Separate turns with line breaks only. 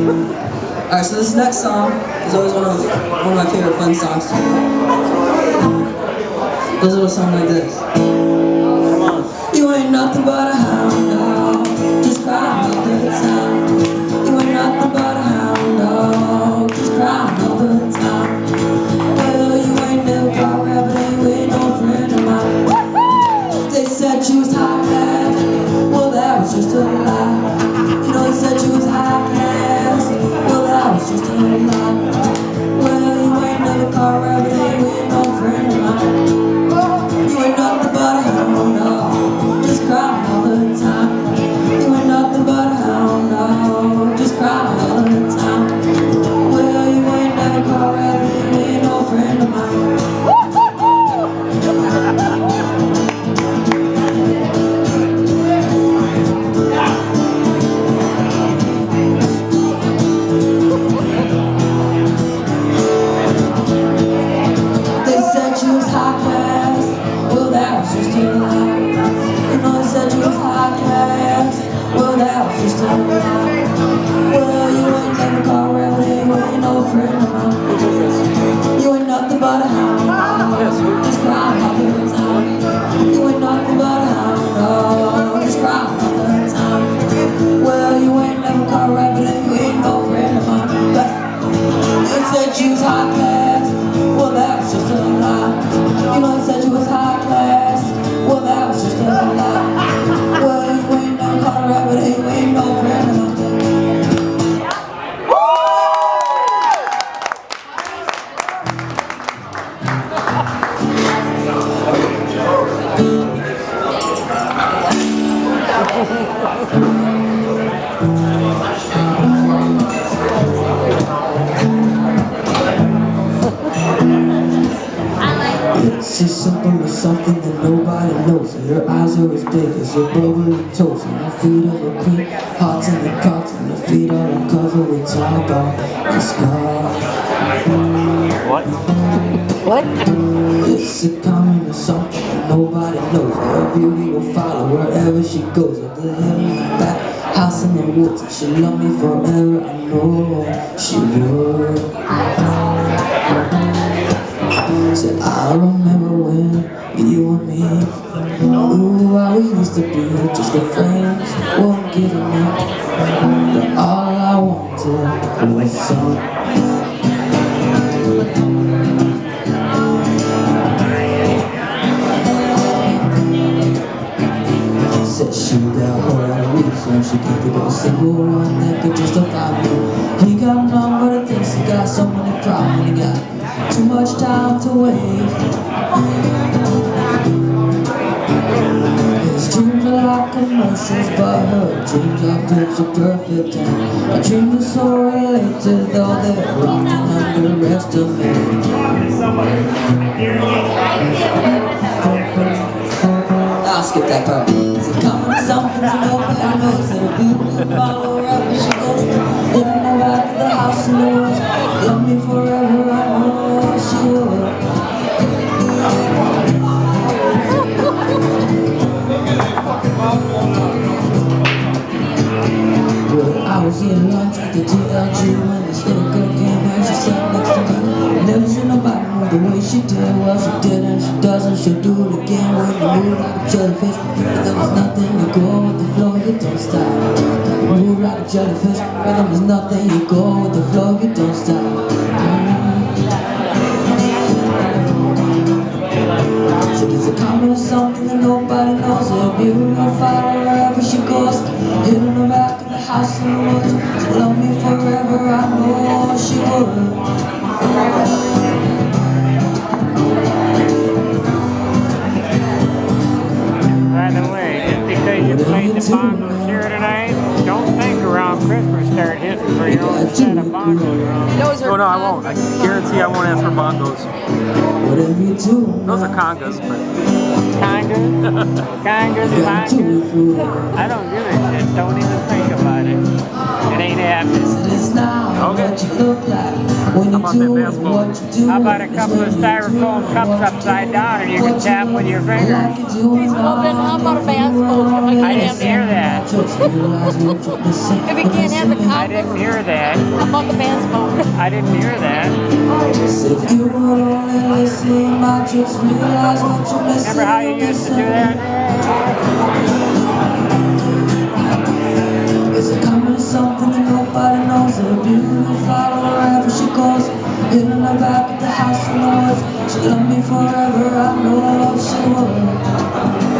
Alright, so this next song is always one of my favorite fun songs to do. It goes a little something like this. You ain't nothing but a hound dog, just crying all the time. You ain't nothing but a hound dog, just crying all the time. Well, you ain't never caught rabbit, ain't no friend of mine. They said you was high class, well that was just a lie. You know they said you was high class, well that was just a lie. Well, you ain't never caught rabbit, ain't no friend of mine. You ain't nothing but a hound dog, just crying all the time. You ain't nothing but a hound dog, just crying all the time. Well, you ain't never caught rabbit, ain't no friend of mine. Well, you ain't never caught rabbit, ain't no friend of mine. You ain't nothing but a hound dog, just crying all the time. You ain't nothing but a hound dog, just crying all the time. Well, you ain't never caught rabbit, ain't no friend of mine. They said you was high class, well that was just a lie. You know they said you was high class, well that was just a lie. Well, you ain't never caught a rabbit, ain't no friend of mine. It's as simple as something that nobody knows. Her eyes are as big as her bubbly toes. And her feet are a queen, hearts in the cocks, and her feet are uncovered with top on the scar.
What?
It's a common assumption that nobody knows. Her beauty will follow wherever she goes. Up the hill in the back, house in the woods. And she'll love me forever, I know she would. Said I remember when you and me, ooh, how we used to be just good friends, won't give a me. But all I wanted was some. Said she got all that reason, she can't think of a single one that could justify me. He got none but the things, he got so many problems, he got too much time to waste. His dreams are like commercials, but her dreams are picture perfect. And my dreams are so related, though they're often underestimated. I'll skip that part. It's a common something that nobody knows. That a beauty will follow her wherever she goes. In the back of the house in the woods, love me forever, I know she would. Well, I was eating lunch at the TLG when this little girl came and she sat next to me. Never seen nobody move the way she did. Well, she did and she does and she'll do it again. When you move like a jellyfish, if there was nothing, you go with the flow, you don't stop. You move like a jellyfish, when there was nothing, you go with the flow, you don't stop. So it's a common something that nobody knows. Her beauty will follow wherever she goes. Hidden in the back of the house in the woods. She'll love me forever, I know she would.
By the way, just because you played the bongos here tonight, don't think around Christmas start hitting for your own set of bongos.
Oh no, I won't. I guarantee I won't ask for bongos.
Whatever you do,
Those are congas, but
Congas? Congas, bongos? I don't give a shit. Don't even think about it. It ain't happening.
okay.
How
about that basketball?
How about a couple of styrofoam cups upside down and you can tap with your finger?
Well, then how about a basketball?
I didn't hear that.
just realize what you're missing.
If you can't have the
I didn't hear that.
how about the band's phone?
I didn't hear that.
If you would only listen, I just realize what you're missing.
Remember how you used to do that?
Is it coming to something that nobody knows? It'll be with follow wherever she goes. Hitting her back at the house in the woods. She loved me forever, I know she would.